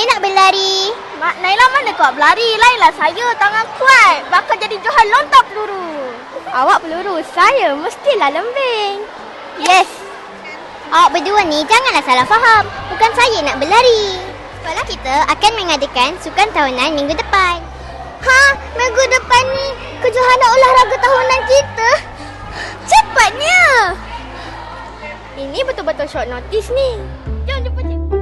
Saya nak berlari. Mak Naila mana kuat berlari? Lainlah saya, tangan kuat. Bakal jadi Johan lontar peluru. Awak peluru, saya mestilah lembing. Yes. Awak berdua ni janganlah salah faham. Bukan saya nak berlari. Sekolah kita akan mengadakan sukan tahunan minggu depan. Ha? Minggu depan ni kejohanan olahraga tahunan kita? Cepatnya. Ini betul-betul short notice ni. Jom jumpa cikgu.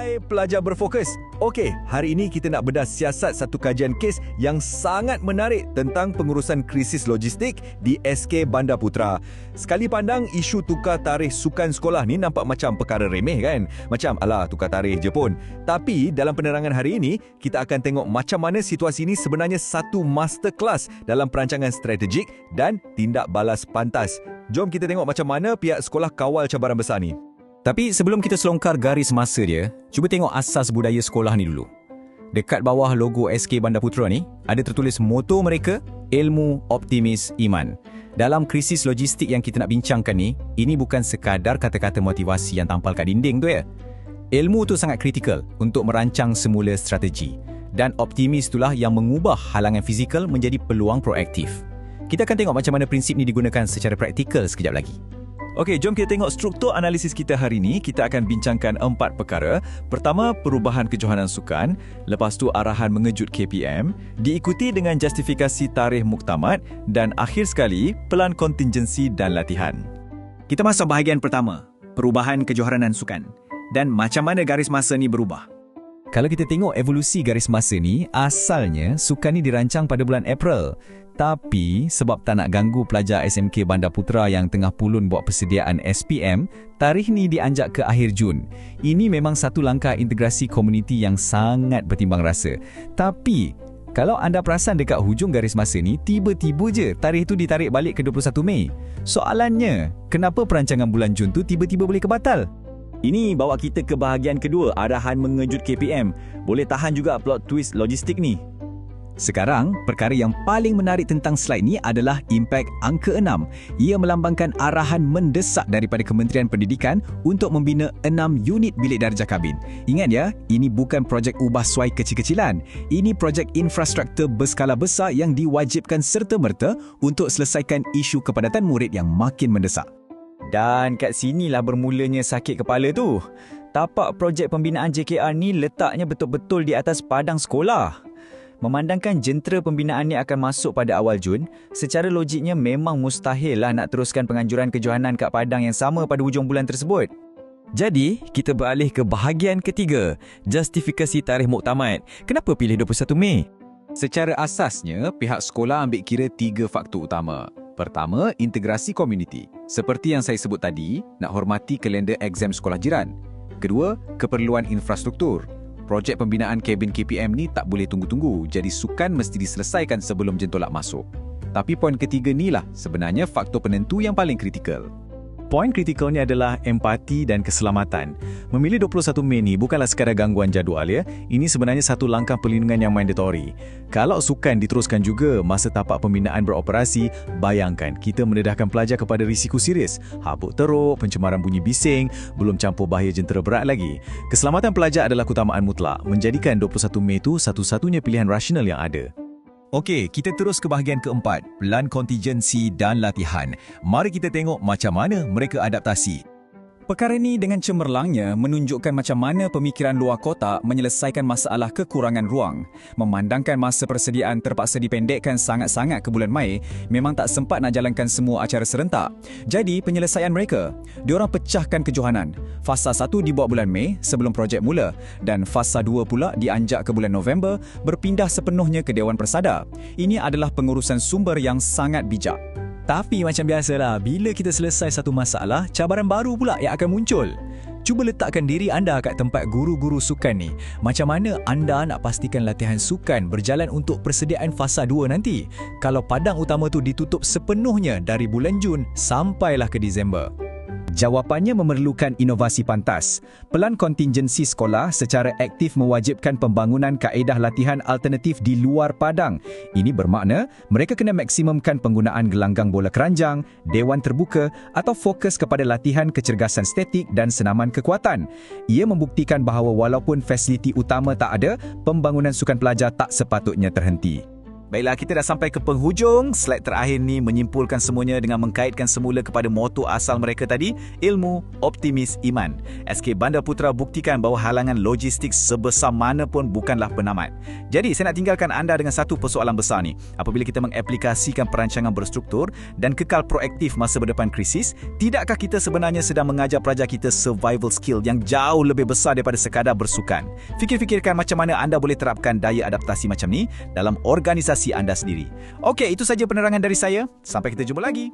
Hai pelajar berfokus. Okey, hari ini kita nak bedah siasat satu kajian kes yang sangat menarik tentang pengurusan krisis logistik di SK Bandar Putra. Sekali pandang, isu tukar tarikh sukan sekolah ni nampak macam perkara remeh kan? Macam alah tukar tarikh je pun. Tapi dalam penerangan hari ini, kita akan tengok macam mana situasi ini sebenarnya satu masterclass dalam perancangan strategik dan tindak balas pantas. Jom kita tengok macam mana pihak sekolah kawal cabaran besar ni. Tapi sebelum kita selongkar garis masa dia, cuba tengok asas budaya sekolah ni dulu. Dekat bawah logo SK Bandar Putra ni, ada tertulis moto mereka, ilmu, optimis, iman. Dalam krisis logistik yang kita nak bincangkan ni, ini bukan sekadar kata-kata motivasi yang tampal kat dinding tu ya. Ilmu tu sangat kritikal untuk merancang semula strategi. Dan optimis itulah yang mengubah halangan fizikal menjadi peluang proaktif. Kita akan tengok macam mana prinsip ni digunakan secara praktikal sekejap lagi. Okey, jom kita tengok struktur analisis kita hari ini. Kita akan bincangkan 4 perkara. Pertama, perubahan kejohanan sukan. Lepas tu, arahan mengejut KPM. Diikuti dengan justifikasi tarikh muktamad. Dan akhir sekali, pelan kontingensi dan latihan. Kita masuk bahagian pertama, perubahan kejohanan sukan. Dan macam mana garis masa ni berubah. Kalau kita tengok evolusi garis masa ni, asalnya sukan ni dirancang pada bulan April. Tapi sebab tak nak ganggu pelajar SMK Bandar Putra yang tengah pulun buat persediaan SPM, tarikh ni dianjak ke akhir Jun. Ini memang satu langkah integrasi komuniti yang sangat bertimbang rasa. Tapi kalau anda perasan dekat hujung garis masa ni, tiba-tiba je tarikh tu ditarik balik ke 21 Mei. Soalannya, kenapa perancangan bulan Jun tu tiba-tiba boleh kebatal? Ini bawa kita ke bahagian kedua, arahan mengejut KPM. Boleh tahan juga plot twist logistik ni. Sekarang, perkara yang paling menarik tentang slide ni adalah impak angka 6. Ia melambangkan arahan mendesak daripada Kementerian Pendidikan untuk membina 6 unit bilik darjah kabin. Ingat ya, ini bukan projek ubah suai kecil-kecilan. Ini projek infrastruktur berskala besar yang diwajibkan serta-merta untuk selesaikan isu kepadatan murid yang makin mendesak. Dan kat sinilah bermulanya sakit kepala tu. Tapak projek pembinaan JKR ni letaknya betul-betul di atas padang sekolah. Memandangkan jentera pembinaan ni akan masuk pada awal Jun, secara logiknya memang mustahil lah nak teruskan penganjuran kejohanan kat padang yang sama pada hujung bulan tersebut. Jadi, kita beralih ke bahagian ketiga, justifikasi tarikh muktamad. Kenapa pilih 21 Mei? Secara asasnya, pihak sekolah ambil kira 3 faktor utama. Pertama, integrasi komuniti. Seperti yang saya sebut tadi, nak hormati kalender exam sekolah jiran. Kedua, keperluan infrastruktur. Projek pembinaan kabin KPM ni tak boleh tunggu-tunggu, jadi sukan mesti diselesaikan sebelum jentolak masuk. Tapi poin ketiga ni lah sebenarnya faktor penentu yang paling kritikal. Poin kritikalnya adalah empati dan keselamatan. Memilih 21 Mei ni bukanlah sekadar gangguan jadual ya. Ini sebenarnya satu langkah perlindungan yang mandatori. Kalau sukan diteruskan juga masa tapak pembinaan beroperasi, bayangkan kita mendedahkan pelajar kepada risiko serius. Habuk teruk, pencemaran bunyi bising, belum campur bahaya jentera berat lagi. Keselamatan pelajar adalah keutamaan mutlak, menjadikan 21 Mei itu satu-satunya pilihan rasional yang ada. Okey, kita terus ke bahagian keempat, pelan kontingensi dan latihan. Mari kita tengok macam mana mereka adaptasi. Perkara ini dengan cemerlangnya menunjukkan macam mana pemikiran luar kotak menyelesaikan masalah kekurangan ruang. Memandangkan masa persediaan terpaksa dipendekkan sangat-sangat ke bulan Mei, memang tak sempat nak jalankan semua acara serentak. Jadi penyelesaian mereka, diorang pecahkan kejohanan. Fasa 1 dibuat bulan Mei sebelum projek mula dan fasa 2 pula dianjak ke bulan November, berpindah sepenuhnya ke Dewan Persada. Ini adalah pengurusan sumber yang sangat bijak. Tapi macam biasalah, bila kita selesai satu masalah, cabaran baru pula yang akan muncul. Cuba letakkan diri anda kat tempat guru-guru sukan ni. Macam mana anda nak pastikan latihan sukan berjalan untuk persediaan fasa 2 nanti? Kalau padang utama tu ditutup sepenuhnya dari bulan Jun sampailah ke Disember. Jawapannya memerlukan inovasi pantas. Pelan kontingensi sekolah secara aktif mewajibkan pembangunan kaedah latihan alternatif di luar padang. Ini bermakna mereka kena maksimumkan penggunaan gelanggang bola keranjang, dewan terbuka atau fokus kepada latihan kecergasan statik dan senaman kekuatan. Ia membuktikan bahawa walaupun fasiliti utama tak ada, pembangunan sukan pelajar tak sepatutnya terhenti. Baiklah, kita dah sampai ke penghujung. Slide terakhir ni menyimpulkan semuanya dengan mengkaitkan semula kepada moto asal mereka tadi, ilmu, optimis, iman. SK Bandar Putra buktikan bahawa halangan logistik sebesar mana pun bukanlah penamat. Jadi, saya nak tinggalkan anda dengan satu persoalan besar ni. Apabila kita mengaplikasikan perancangan berstruktur dan kekal proaktif masa berdepan krisis, tidakkah kita sebenarnya sedang mengajar pelajar kita survival skill yang jauh lebih besar daripada sekadar bersukan? Fikir-fikirkan macam mana anda boleh terapkan daya adaptasi macam ni dalam organisasi anda sendiri. Okey, itu saja penerangan dari saya. Sampai kita jumpa lagi.